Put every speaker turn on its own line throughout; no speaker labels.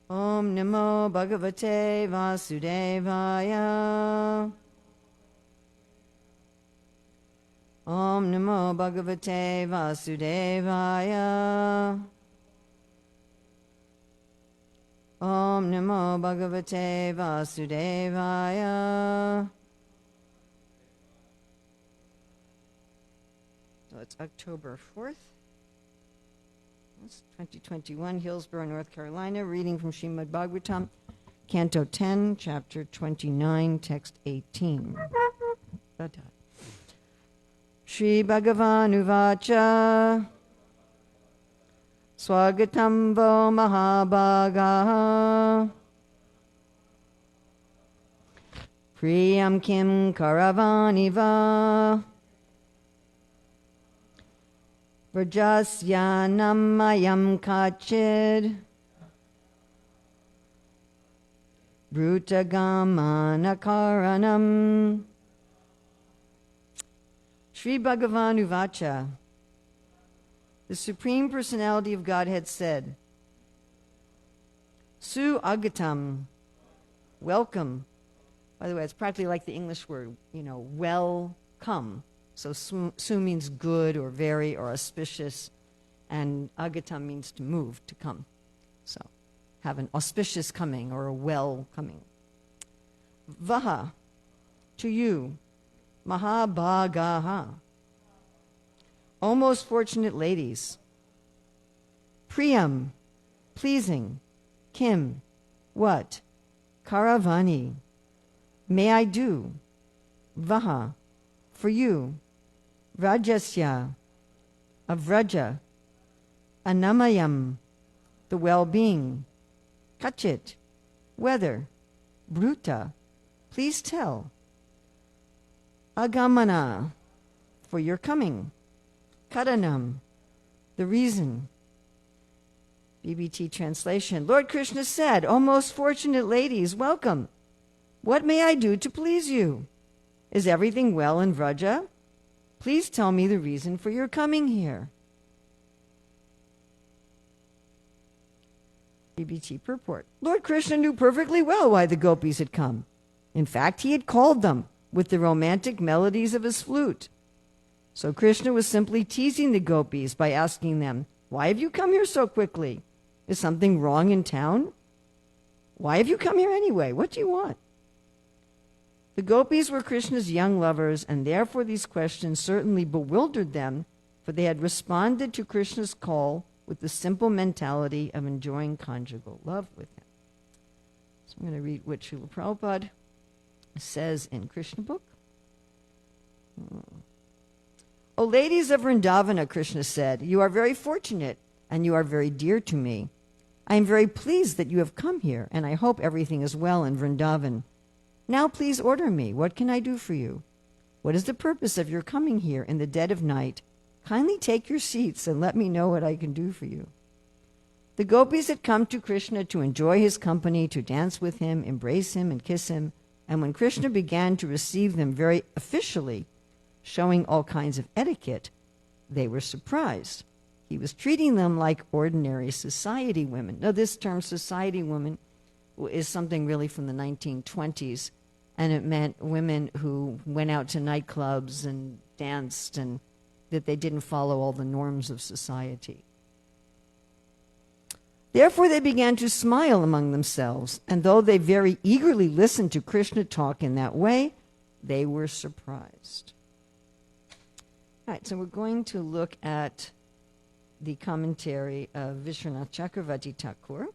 Om Namo Bhagavate Vasudevaya. Om Namo Bhagavate Vasudevaya. Om Namo Bhagavate Vasudevaya. So it's October 4th. It's 2021, Hillsborough, North Carolina. Reading from Srimad Bhagavatam, Canto 10, Chapter 29, Text 18. Shri Bhagavan Uvacha Swagatam vo Mahabhaga Priyam Kim Karavaniva Vrajasyanam Mayam Kachid Brutagamana Sri Bhagavan Uvacha, the Supreme Personality of Godhead said, Su Agatam, welcome. By the way, it's practically like the English word, welcome. So su means good or very or auspicious, and Agatam means to move, to come. So have an auspicious coming or a well coming. Vaha, to you. Mahabhagaha, O most fortunate ladies. Priyam, pleasing. Kim, what? Karavani, may I do. Vaha, for you. Rajasya, of Vraja. Anamayam, the well-being. Kachit, whether. Bruta, please tell. Agamana, for your coming. Karanam, the reason. BBT translation. Lord Krishna said, O most fortunate ladies, welcome. What may I do to please you? Is everything well in Vraja? Please tell me the reason for your coming here. BBT purport. Lord Krishna knew perfectly well why the gopis had come. In fact, he had called them with the romantic melodies of his flute. So Krishna was simply teasing the gopis by asking them, why have you come here so quickly? Is something wrong in town? Why have you come here anyway? What do you want? The gopis were Krishna's young lovers, and therefore these questions certainly bewildered them, for they had responded to Krishna's call with the simple mentality of enjoying conjugal love with him. So I'm going to read what Srila Prabhupada says in Krishna book. O ladies of Vrindavana, Krishna said, you are very fortunate and you are very dear to me. I am very pleased that you have come here, and I hope everything is well in Vrindavan. Now please order me. What can I do for you? What is the purpose of your coming here in the dead of night? Kindly take your seats and let me know what I can do for you. The gopis had come to Krishna to enjoy his company, to dance with him, embrace him, and kiss him. And when Krishna began to receive them very officially, showing all kinds of etiquette, they were surprised. He was treating them like ordinary society women. Now, this term society woman is something really from the 1920s, and it meant women who went out to nightclubs and danced, and that they didn't follow all the norms of society. Therefore they began to smile among themselves, and though they very eagerly listened to Krishna talk in that way, they were surprised. All right, so we're going to look at the commentary of Vishwanath Chakravarti Thakur.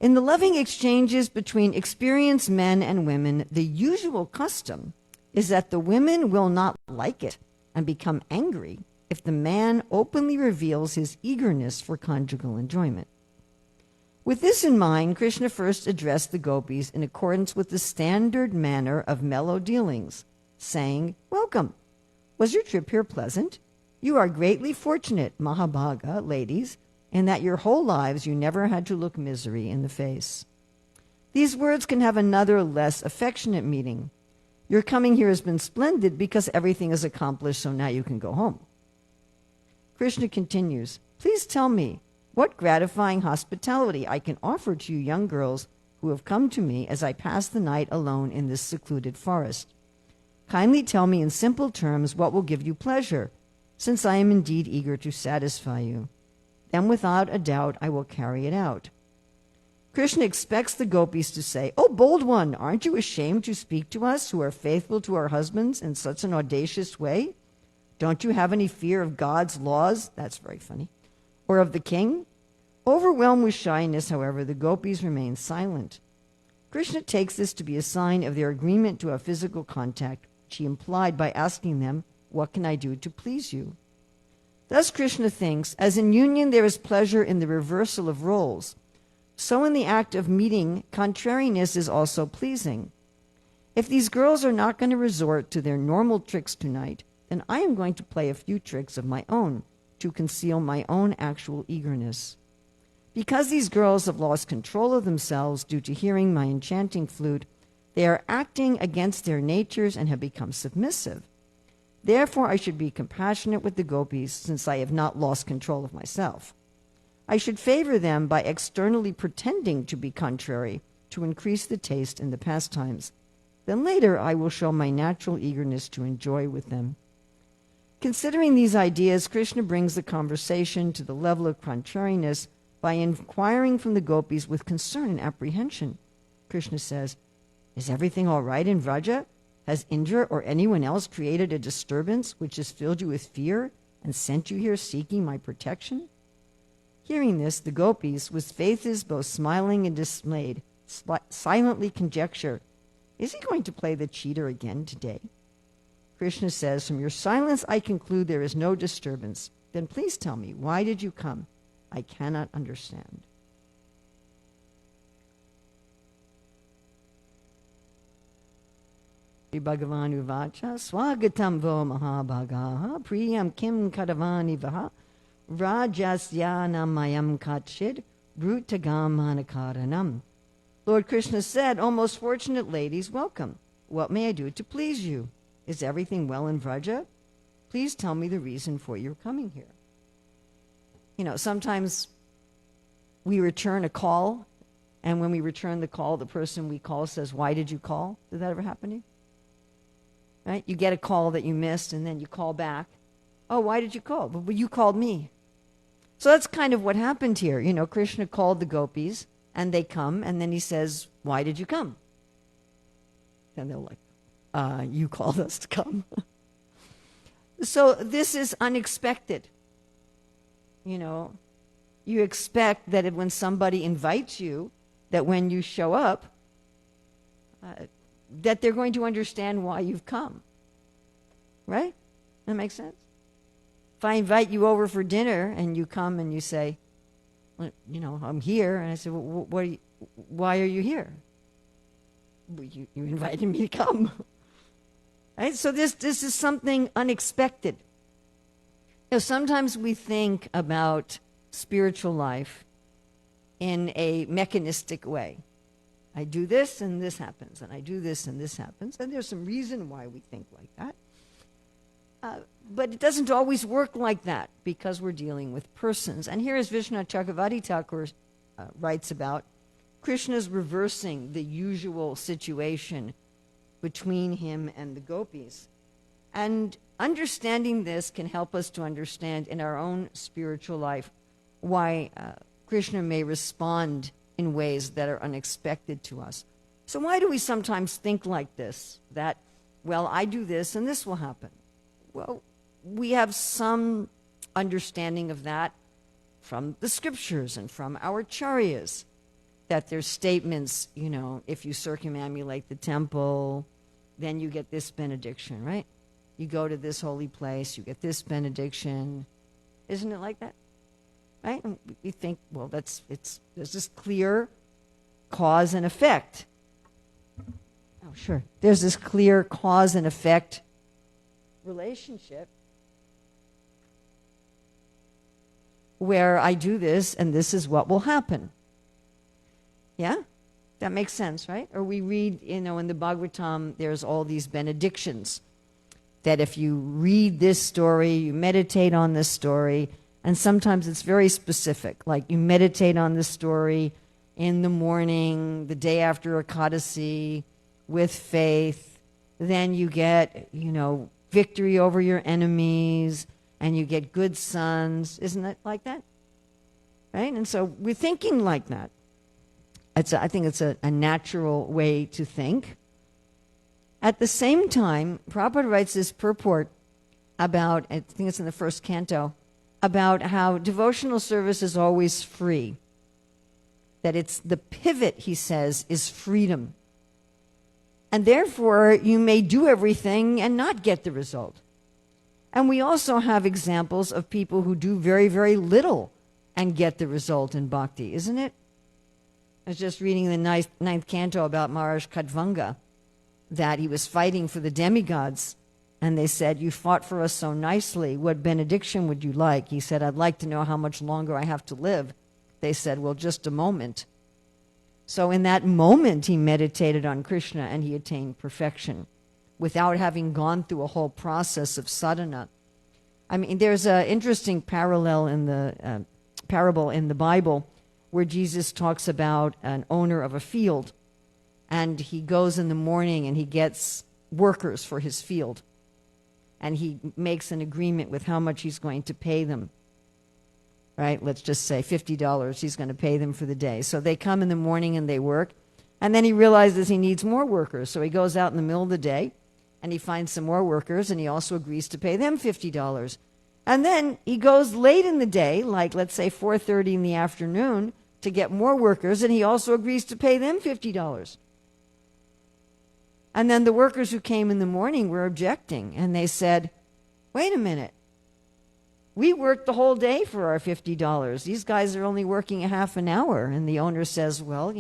In the loving exchanges between experienced men and women, the usual custom is that the women will not like it and become angry if the man openly reveals his eagerness for conjugal enjoyment. With this in mind, Krishna first addressed the gopis in accordance with the standard manner of mellow dealings, saying, welcome. Was your trip here pleasant? You are greatly fortunate, Mahabhaga, ladies, in that your whole lives you never had to look misery in the face. These words can have another, less affectionate meaning. Your coming here has been splendid because everything is accomplished, so now you can go home. Krishna continues, please tell me, what gratifying hospitality I can offer to you young girls who have come to me as I pass the night alone in this secluded forest. Kindly tell me in simple terms what will give you pleasure, since I am indeed eager to satisfy you. Then without a doubt I will carry it out." Krishna expects the gopis to say, "Oh, bold one, aren't you ashamed to speak to us who are faithful to our husbands in such an audacious way? Don't you have any fear of God's laws?" That's very funny. "Or of the king?" Overwhelmed with shyness, however, the gopis remain silent. Krishna takes this to be a sign of their agreement to have physical contact, which he implied by asking them, "What can I do to please you?" Thus Krishna thinks, as in union there is pleasure in the reversal of roles, so in the act of meeting, contrariness is also pleasing. If these girls are not going to resort to their normal tricks tonight, then I am going to play a few tricks of my own to conceal my own actual eagerness. Because these girls have lost control of themselves due to hearing my enchanting flute, they are acting against their natures and have become submissive. Therefore, I should be compassionate with the gopis, since I have not lost control of myself. I should favor them by externally pretending to be contrary to increase the taste in the pastimes. Then later I will show my natural eagerness to enjoy with them. Considering these ideas, Krishna brings the conversation to the level of contrariness by inquiring from the gopis with concern and apprehension. Krishna says, "Is everything all right in Vraja? Has Indra or anyone else created a disturbance which has filled you with fear and sent you here seeking my protection?" Hearing this, the gopis, with faces both smiling and dismayed, silently conjecture, "Is he going to play the cheater again today?" Krishna says, "From your silence I conclude there is no disturbance. Then please tell me, why did you come? I cannot understand." Sri Bhagavan Uvacha Swagatam vo Mahabhagaha Priyam Kim Kadavani Vaha Rajasyanam Mayam Katchid Brutagam Manakaranam. Lord Krishna said, "O most fortunate ladies, welcome. What may I do to please you? Is everything well in Vraja? Please tell me the reason for your coming here." Sometimes we return a call, and when we return the call, the person we call says, "Why did you call?" Did that ever happen to you? Right? You get a call that you missed, and then you call back. "Oh, why did you call?" "Well, you called me." So that's kind of what happened here. Krishna called the gopis, and they come, and then he says, "Why did you come?" And they're like, "You called us to come." So this is unexpected. You expect that when somebody invites you, that when you show up, that they're going to understand why you've come. Right? That makes sense? If I invite you over for dinner and you come and you say, "Well, I'm here," and I say, "Well, why are you here?" "Well, you invited me to come." Right? So this is something unexpected. Sometimes we think about spiritual life in a mechanistic way. I do this and this happens, and I do this and this happens, and there's some reason why we think like that. But it doesn't always work like that because we're dealing with persons. And here, as Vishwanath Chakravarti Thakur writes about, Krishna's reversing the usual situation between him and the gopis. And understanding this can help us to understand in our own spiritual life why Krishna may respond in ways that are unexpected to us. So why do we sometimes think like this, that, well, I do this and this will happen? Well, we have some understanding of that from the scriptures and from our acharyas, that there's statements, if you circumambulate the temple, then you get this benediction, right? You go to this holy place, you get this benediction. Isn't it like that? Right? And we think, well, there's this clear cause and effect. Oh, sure. There's this clear cause and effect relationship where I do this and this is what will happen. Yeah? That makes sense, right? Or we read, in the Bhagavatam, there's all these benedictions that if you read this story, you meditate on this story, And sometimes it's very specific, like you meditate on the story in the morning, the day after Ekadasi, with faith. Then you get, victory over your enemies, and you get good sons. Isn't it like that? Right? And so we're thinking like that. I think it's a natural way to think. At the same time, Prabhupada writes this purport about, I think it's in the first canto, about how devotional service is always free. That it's the pivot, he says, is freedom. And therefore, you may do everything and not get the result. And we also have examples of people who do very, very little and get the result in bhakti, isn't it? I was just reading the ninth canto about Maharaj Kadvanga, that he was fighting for the demigods. And they said, you fought for us so nicely. What benediction would you like? He said, I'd like to know how much longer I have to live. They said, well, just a moment. So in that moment, he meditated on Krishna and he attained perfection without having gone through a whole process of sadhana. I mean, there's an interesting parallel in the parable in the Bible where Jesus talks about an owner of a field, and he goes in the morning and he gets workers for his field. And he makes an agreement with how much he's going to pay them. Right? Let's just say $50 he's going to pay them for the day. So they come in the morning and they work. And then he realizes he needs more workers. So he goes out in the middle of the day and he finds some more workers, and he also agrees to pay them $50. And then he goes late in the day, like let's say 4:30 in the afternoon, to get more workers, and he also agrees to pay them $50. And then the workers who came in the morning were objecting, and they said, wait a minute. We worked the whole day for our $50. These guys are only working a half an hour. And the owner says, well,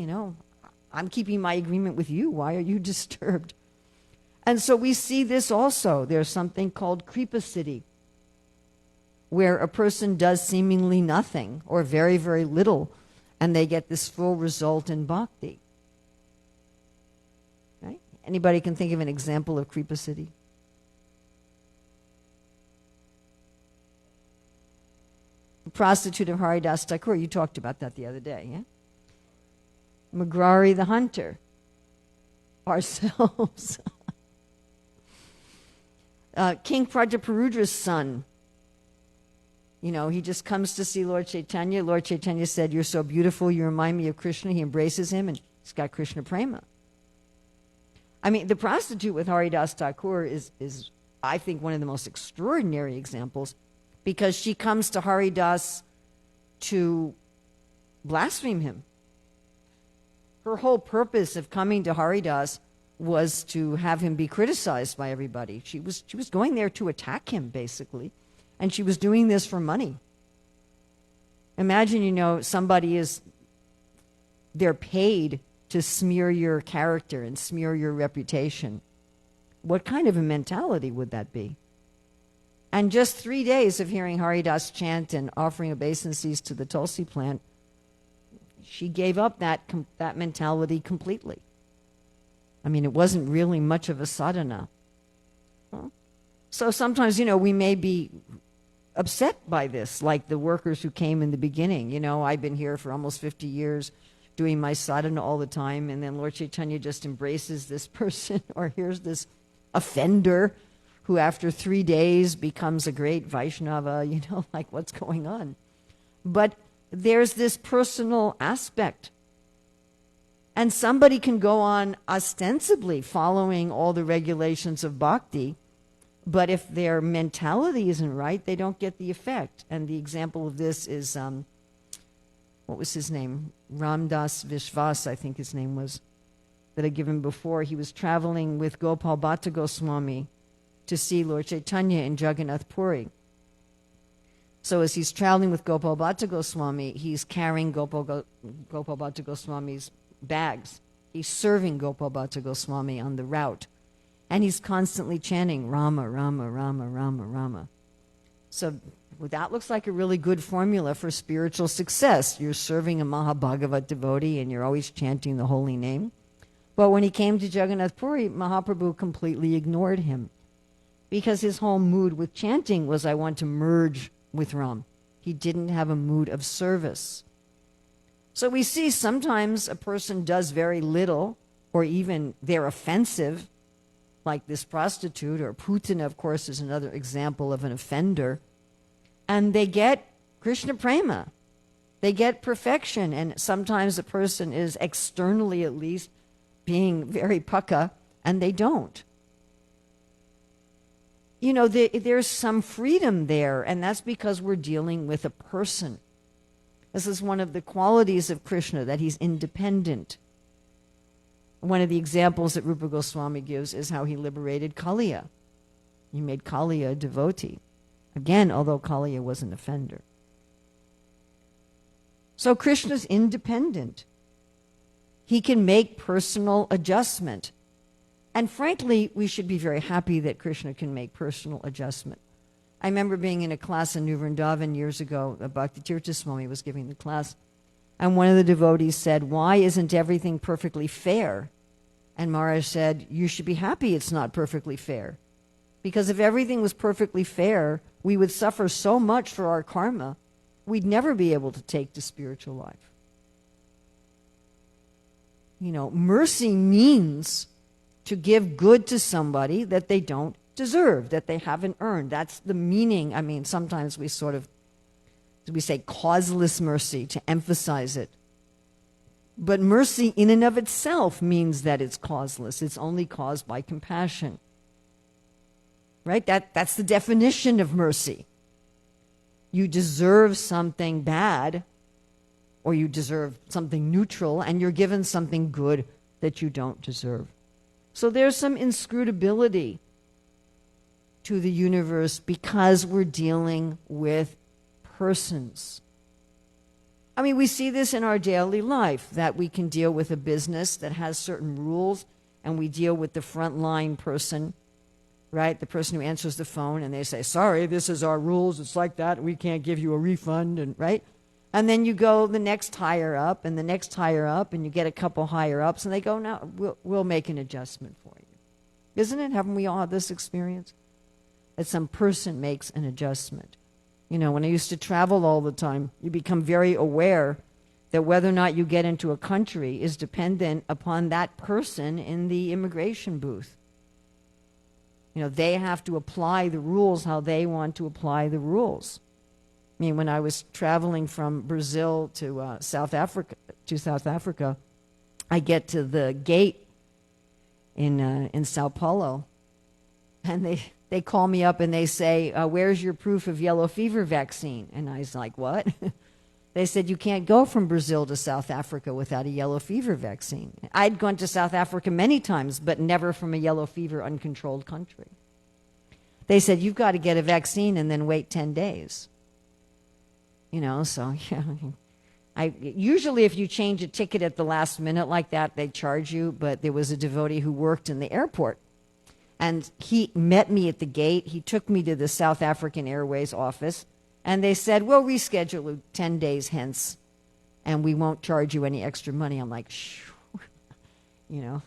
I'm keeping my agreement with you. Why are you disturbed? And so we see this also. There's something called Kripa Siddhi, where a person does seemingly nothing or very, very little, and they get this full result in bhakti. Anybody can think of an example of Kripa Siddhi? The prostitute of Haridas Thakur, you talked about that the other day, yeah? Magrari the hunter. Ourselves. King Prajaparudra's son. He just comes to see Lord Chaitanya. Lord Chaitanya said, you're so beautiful, you remind me of Krishna. He embraces him, and he's got Krishna prema. I mean, the prostitute with Haridas Thakur is, I think, one of the most extraordinary examples, because she comes to Haridas to blaspheme him. Her whole purpose of coming to Haridas was to have him be criticized by everybody. She was going there to attack him, basically, and she was doing this for money. Imagine, they're paid to smear your character and smear your reputation. What kind of a mentality would that be? And just 3 days of hearing Haridas chant and offering obeisances to the Tulsi plant, she gave up that mentality completely. I mean, it wasn't really much of a sadhana. So sometimes, we may be upset by this, like the workers who came in the beginning. I've been here for almost 50 years. Doing my sadhana all the time, and then Lord Chaitanya just embraces this person, or here's this offender who after 3 days becomes a great Vaishnava, like what's going on? But there's this personal aspect. And somebody can go on ostensibly following all the regulations of bhakti, but if their mentality isn't right, they don't get the effect. And the example of this is what was his name? Ramdas Vishwas, I think his name was, that I'd given before. He was traveling with Gopal Bhatta Goswami to see Lord Chaitanya in Jagannath Puri. So as he's traveling with Gopal Bhatta Goswami, he's carrying Gopal Bhatta Goswami's bags. He's serving Gopal Bhatta Goswami on the route. And he's constantly chanting Rama, Rama, Rama, Rama, Rama. So that looks like a really good formula for spiritual success. You're serving a Mahabhagavat devotee and you're always chanting the holy name. But when he came to Jagannath Puri, Mahaprabhu completely ignored him, because his whole mood with chanting was, I want to merge with Ram. He didn't have a mood of service. So we see sometimes a person does very little, or even they're offensive, like this prostitute, or Putin, of course, is another example of an offender. And they get Krishna prema. They get perfection. And sometimes a person is externally, at least, being very pukka, and they don't. You know, there's some freedom there, and that's because we're dealing with a person. This is one of the qualities of Krishna, that he's independent. One of the examples that Rupa Goswami gives is how he liberated Kaliya. He made Kaliya a devotee. Again, although Kaliya was an offender. So Krishna's independent. He can make personal adjustment. And frankly, we should be very happy that Krishna can make personal adjustment. I remember being in a class in New Vrindavan years ago. Bhakti Tirtha Swami was giving the class. And one of the devotees said, "Why isn't everything perfectly fair?" And Maharaj said, "You should be happy it's not perfectly fair. Because if everything was perfectly fair, we would suffer so much for our karma, we'd never be able to take to spiritual life." You know, mercy means to give good to somebody that they don't deserve, that they haven't earned. That's the meaning. I mean, sometimes we say causeless mercy to emphasize it. But mercy in and of itself means that it's causeless. It's only caused by compassion. Right? That's the definition of mercy. You deserve something bad, or you deserve something neutral, and you're given something good that you don't deserve. So there's some inscrutability to the universe because we're dealing with persons. I mean, we see this in our daily life, that we can deal with a business that has certain rules, and we deal with the frontline person, right? The person who answers the phone, and they say, "Sorry, this is our rules. It's like that. We can't give you a refund," and right? And then you go the next higher up, and the next higher up, and you get a couple higher ups, and they go, "No, we'll make an adjustment for you." Isn't it? Haven't we all had this experience? That some person makes an adjustment. You know, when I used to travel all the time, you become very aware that whether or not you get into a country is dependent upon that person in the immigration booth. You know, they have to apply the rules how they want to apply the rules. I mean, when I was traveling from Brazil to South Africa, I get to the gate in Sao Paulo, and they call me up and they say, "Where's your proof of yellow fever vaccine?" And I was like, "What?" They said, "You can't go from Brazil to South Africa without a yellow fever vaccine." I'd gone to South Africa many times, but never from a yellow fever uncontrolled country. They said, "You've got to get a vaccine and then wait 10 days. You know, so yeah. Usually if you change a ticket at the last minute like that, they charge you. But there was a devotee who worked in the airport, and he met me at the gate. He took me to the South African Airways office, and they said, "We'll reschedule you 10 days hence, and we won't charge you any extra money." I'm like, shh, you know.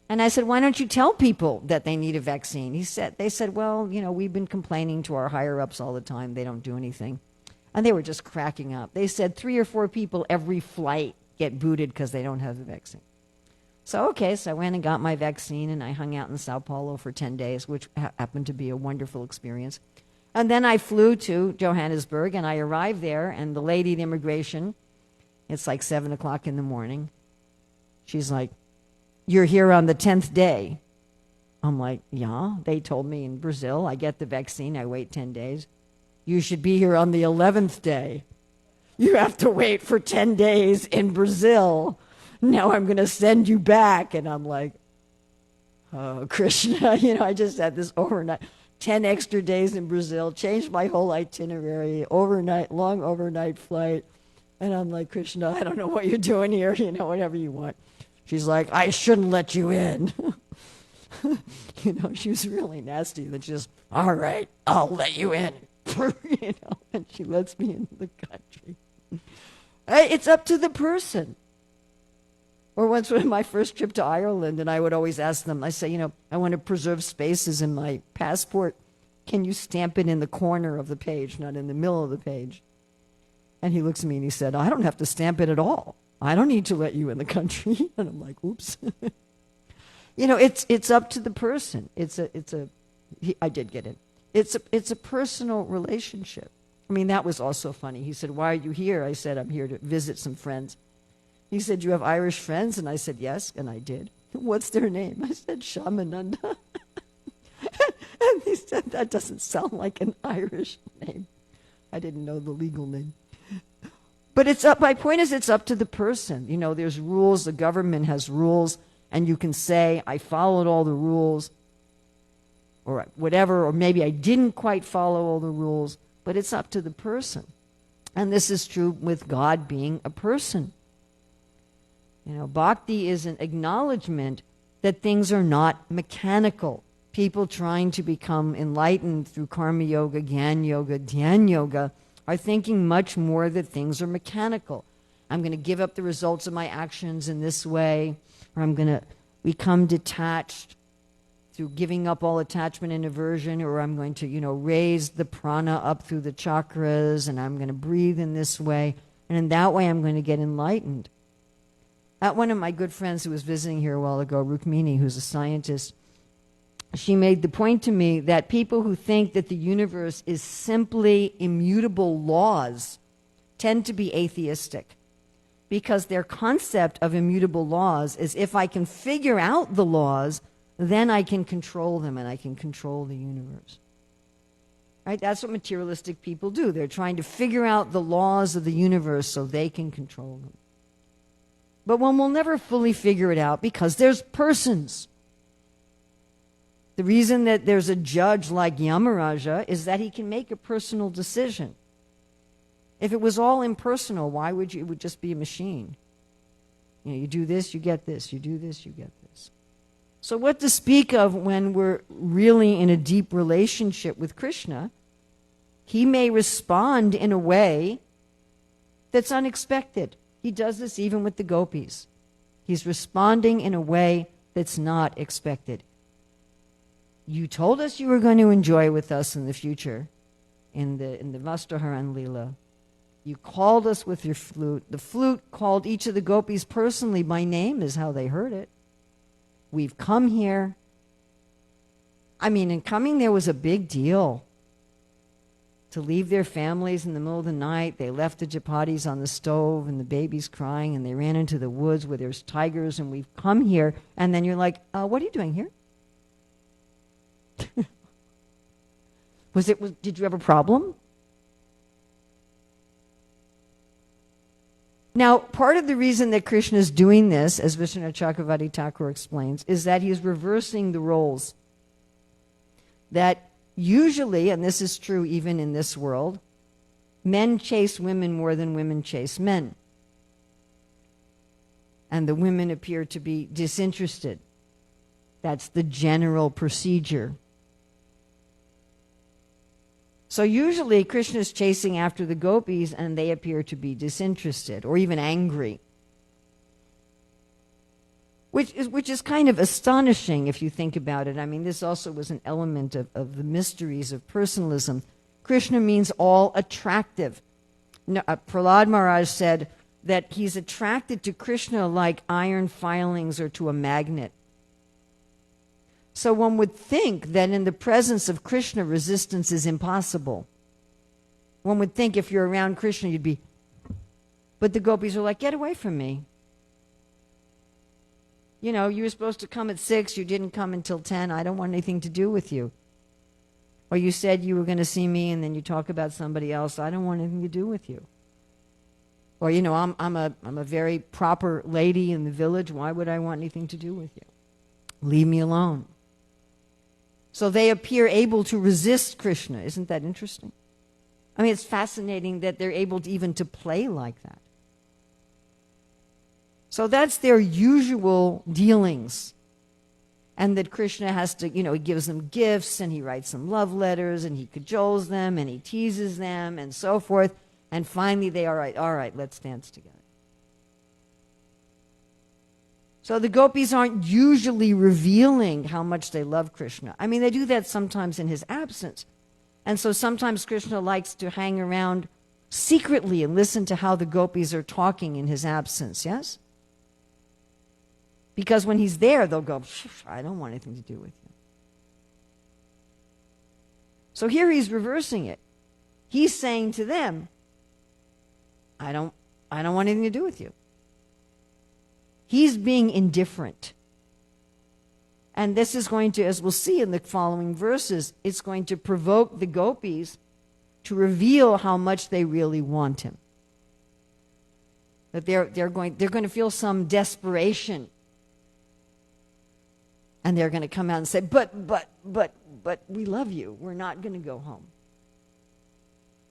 And I said, "Why don't you tell people that they need a vaccine?" They said, "Well, you know, we've been complaining to our higher-ups all the time. They don't do anything." And they were just cracking up. They said 3 or 4 people every flight get booted because they don't have the vaccine. So I went and got my vaccine, and I hung out in Sao Paulo for 10 days, which happened to be a wonderful experience. And then I flew to Johannesburg, and I arrived there, and the lady at immigration, it's like 7 o'clock in the morning. She's like, "You're here on the 10th day." I'm like, "Yeah, they told me in Brazil, I get the vaccine, I wait 10 days. You should be here on the 11th day. You have to wait for 10 days in Brazil. Now I'm going to send you back." And I'm like, "Oh, Krishna," you know, I just had this overnight, 10 extra days in Brazil, changed my whole itinerary, long overnight flight. And I'm like, "Krishna, I don't know what you're doing here, you know, whatever you want." She's like, "I shouldn't let you in." You know, she was really nasty. That just, "All right, I'll let you in." You know, and she lets me into the country. It's up to the person. Or once on my first trip to Ireland, and I would always ask them, I say, "You know, I want to preserve spaces in my passport. Can you stamp it in the corner of the page, not in the middle of the page?" And he looks at me and he said, I don't have to stamp it at all. I don't need to let you in the country. And I'm like, oops. It's up to the person. I did get it. It's a personal relationship. I mean, that was also funny. He said, why are you here? I said, I'm here to visit some friends. He said, you have Irish friends? And I said, yes, and I did. What's their name? I said, Shamananda. And he said, that doesn't sound like an Irish name. I didn't know the legal name. But my point is, it's up to the person. There's rules, the government has rules, and you can say, I followed all the rules, or whatever, or maybe I didn't quite follow all the rules, but it's up to the person. And this is true with God being a person. Bhakti is an acknowledgement that things are not mechanical. People trying to become enlightened through karma yoga, gyan yoga, dhyan yoga are thinking much more that things are mechanical. I'm going to give up the results of my actions in this way, or I'm going to become detached through giving up all attachment and aversion, or I'm going to, raise the prana up through the chakras, and I'm going to breathe in this way, and in that way I'm going to get enlightened. One of my good friends who was visiting here a while ago, Rukmini, who's a scientist, she made the point to me that people who think that the universe is simply immutable laws tend to be atheistic, because their concept of immutable laws is, if I can figure out the laws, then I can control them and I can control the universe. Right? That's what materialistic people do. They're trying to figure out the laws of the universe so they can control them. But one will never fully figure it out because there's persons. The reason that there's a judge like Yamaraja is that he can make a personal decision. If it was all impersonal, why would you? It would just be a machine. You do this, you get this. You do this, you get this. So what to speak of when we're really in a deep relationship with Krishna? He may respond in a way that's unexpected. He does this even with the gopis. He's responding in a way that's not expected. You told us you were going to enjoy with us in the future, in the Vastaharan Leela. You called us with your flute. The flute called each of the gopis personally by name, is how they heard it. We've come here. I mean, in coming there was a big deal. To leave their families in the middle of the night, they left the chapatis on the stove and the baby's crying, and they ran into the woods where there's tigers, and we've come here. And then you're like, what are you doing here? Did you have a problem? Now, part of the reason that Krishna is doing this, as Vishnu Chakravarti Thakur explains, is that he's reversing the roles. That usually, and this is true even in this world, men chase women more than women chase men. And the women appear to be disinterested. That's the general procedure. So usually Krishna is chasing after the gopis and they appear to be disinterested or even angry. Which is kind of astonishing if you think about it. I mean, this also was an element of the mysteries of personalism. Krishna means all attractive. Prahlad Maharaj said that he's attracted to Krishna like iron filings or to a magnet. So one would think that in the presence of Krishna, resistance is impossible. One would think if you're around Krishna, you'd be... But the gopis are like, get away from me. You were supposed to come at 6, you didn't come until 10, I don't want anything to do with you. Or you said you were going to see me and then you talk about somebody else, I don't want anything to do with you. Or, I'm a very proper lady in the village, why would I want anything to do with you? Leave me alone. So they appear able to resist Krishna. Isn't that interesting? I mean, it's fascinating that they're able to even to play like that. So that's their usual dealings. And that Krishna has to, he gives them gifts and he writes them love letters and he cajoles them and he teases them and so forth. And finally they are all right, let's dance together. So the gopis aren't usually revealing how much they love Krishna. I mean, they do that sometimes in his absence. And so sometimes Krishna likes to hang around secretly and listen to how the gopis are talking in his absence, yes? Because when he's there, they'll go, I don't want anything to do with you. So here he's reversing it. He's saying to them, I don't want anything to do with you. He's being indifferent. And this is going to, as we'll see in the following verses, it's going to provoke the gopis to reveal how much they really want him. That they're going to feel some desperation. And they're going to come out and say, but we love you. We're not going to go home.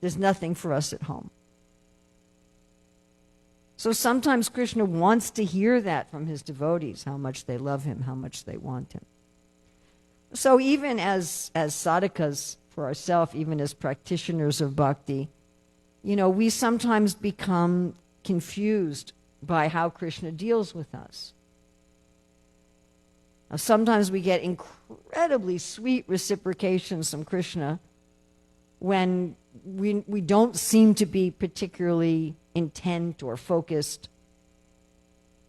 There's nothing for us at home. So sometimes Krishna wants to hear that from his devotees, how much they love him, how much they want him. So even as sadhakas for ourselves, even as practitioners of bhakti, we sometimes become confused by how Krishna deals with us. Now, sometimes we get incredibly sweet reciprocations from Krishna when we don't seem to be particularly intent or focused.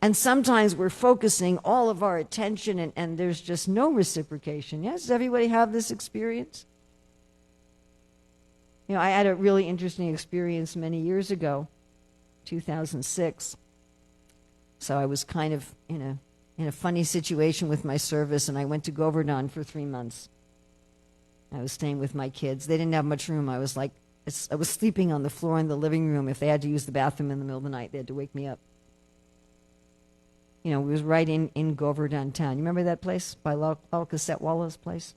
And sometimes we're focusing all of our attention and there's just no reciprocation. Yes? Does everybody have this experience? I had a really interesting experience many years ago, 2006. So I was kind of in a funny situation with my service, and I went to Govardhan for 3 months. I was staying with my kids. They didn't have much room. I was sleeping on the floor in the living room. If they had to use the bathroom in the middle of the night, they had to wake me up. It was right in Govardhan town. You remember that place? By Lal Kassetwala's place?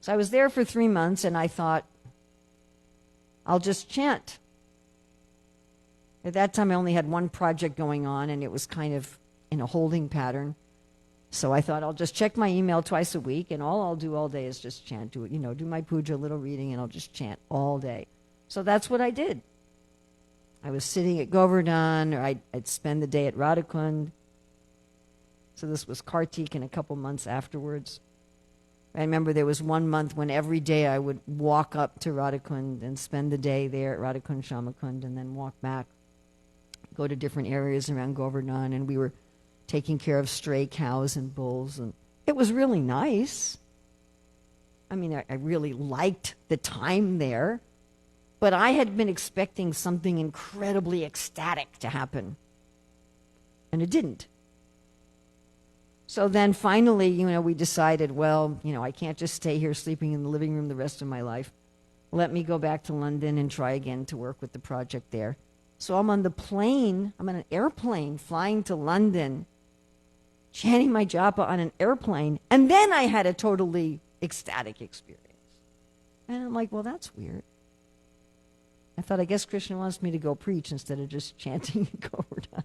So I was there for 3 months, and I thought, I'll just chant. At that time, I only had one project going on, and it was kind of in a holding pattern. So I thought, I'll just check my email twice a week, and all I'll do all day is just chant. Do my puja, a little reading, and I'll just chant all day. So that's what I did. I was sitting at Govardhan, or I'd spend the day at Radhakund. So this was Kartik and a couple months afterwards. I remember there was 1 month when every day I would walk up to Radhakund and spend the day there at Radhakund, Shamakund, and then walk back, go to different areas around Govardhan, and we were taking care of stray cows and bulls, and it was really nice. I mean, I really liked the time there, but I had been expecting something incredibly ecstatic to happen, and it didn't. So then finally, we decided, well, I can't just stay here sleeping in the living room the rest of my life. Let me go back to London and try again to work with the project there. So I'm on an airplane flying to London, chanting my japa on an airplane, and then I had a totally ecstatic experience. And I'm like, well, that's weird. I thought, I guess Krishna wants me to go preach instead of just chanting and Govardhan.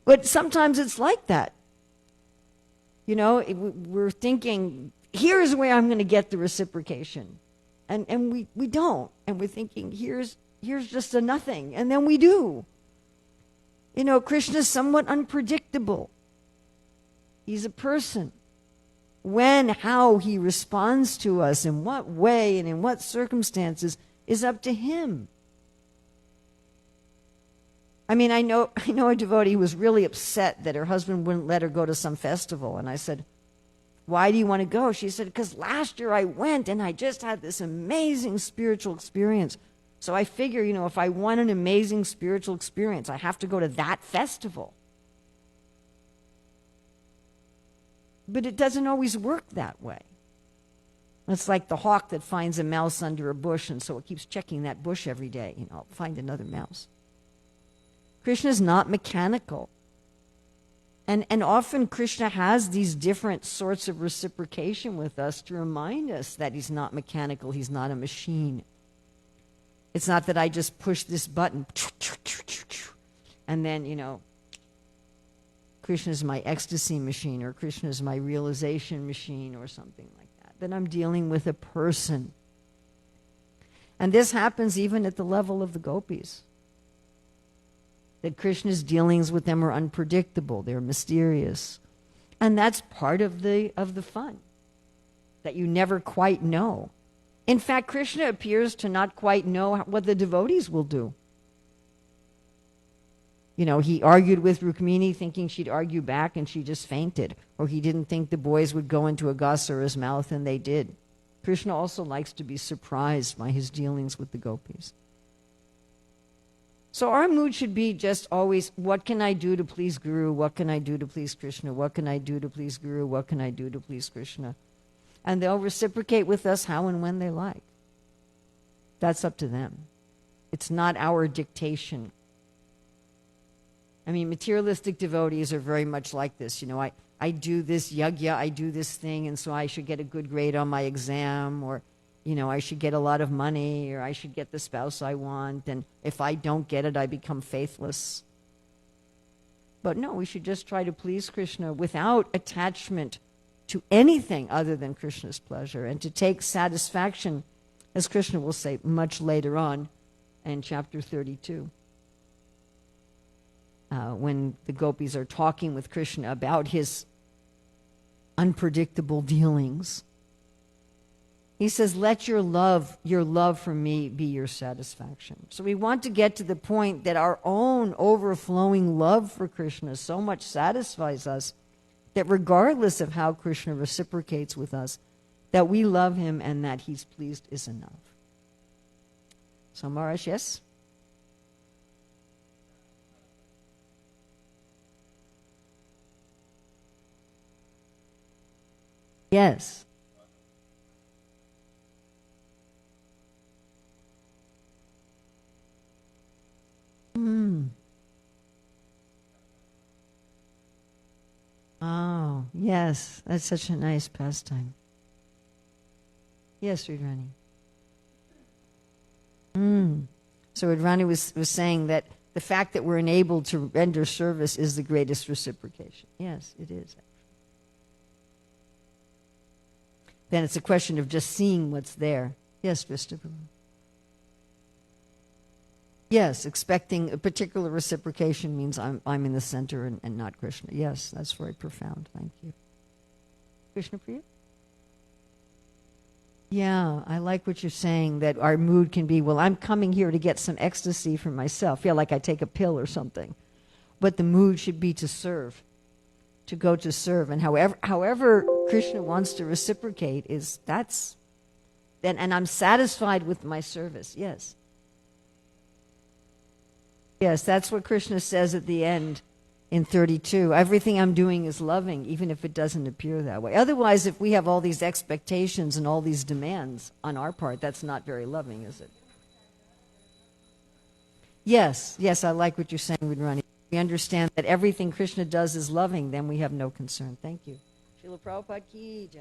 But sometimes it's like that. We're thinking, here's where I'm going to get the reciprocation. And we don't. And we're thinking, here's just a nothing. And then we do. Krishna's somewhat unpredictable. He's a person. When, how he responds to us, in what way and in what circumstances is up to him. I mean, I know a devotee who was really upset that her husband wouldn't let her go to some festival. And I said, why do you want to go? She said, because last year I went and I just had this amazing spiritual experience. So I figure, if I want an amazing spiritual experience, I have to go to that festival. But it doesn't always work that way. It's like the hawk that finds a mouse under a bush, and so it keeps checking that bush every day. Find another mouse. Krishna is not mechanical. And often Krishna has these different sorts of reciprocation with us to remind us that he's not mechanical, he's not a machine. It's not that I just push this button and then, Krishna is my ecstasy machine, or Krishna is my realization machine, or something like that. Then I'm dealing with a person. And this happens even at the level of the gopis. That Krishna's dealings with them are unpredictable, they're mysterious. And that's part of the fun, that you never quite know. In fact, Krishna appears to not quite know what the devotees will do. You know, he argued with Rukmini thinking she'd argue back and she just fainted. Or he didn't think the boys would go into Agasura's mouth and they did. Krishna also likes to be surprised by his dealings with the gopis. So our mood should be just always, what can I do to please Guru? What can I do to please Krishna? What can I do to please Guru? What can I do to please Krishna? And they'll reciprocate with us how and when they like. That's up to them. It's not our dictation. I mean, materialistic devotees are very much like this. You know, I do this yagya, I do this thing, and so I should get a good grade on my exam, or, you know, I should get a lot of money, or I should get the spouse I want, and if I don't get it, I become faithless. But no, we should just try to please Krishna without attachment to anything other than Krishna's pleasure, and to take satisfaction, as Krishna will say much later on in chapter 32. When the gopis are talking with Krishna about his unpredictable dealings, he says, let your love for me be your satisfaction. So we want to get to the point that our own overflowing love for Krishna so much satisfies us that regardless of how Krishna reciprocates with us, that we love him and that he's pleased is enough. So Maharaj, yes? Yes. Oh, yes. That's such a nice pastime. Yes, Rudrani. So Rudrani was saying that the fact that we're enabled to render service is the greatest reciprocation. Yes, it is. Then it's a question of just seeing what's there. Yes, Vishnu. Yes, expecting a particular reciprocation means I'm in the center and not Krishna. Yes, that's very profound. Thank you. Krishna Priya? Yeah, I like what you're saying, that our mood can be, well, I'm coming here to get some ecstasy for myself. Yeah, like I take a pill or something. But the mood should be to serve, to go to serve. And however Krishna wants to reciprocate and I'm satisfied with my service. Yes. Yes, that's what Krishna says at the end in 32. Everything I'm doing is loving, even if it doesn't appear that way. Otherwise, if we have all these expectations and all these demands on our part, that's not very loving, is it? Yes, I like what you're saying, Rudrani. We understand that everything Krishna does is loving, then we have no concern. Thank you. Srila Prabhupada ki jai.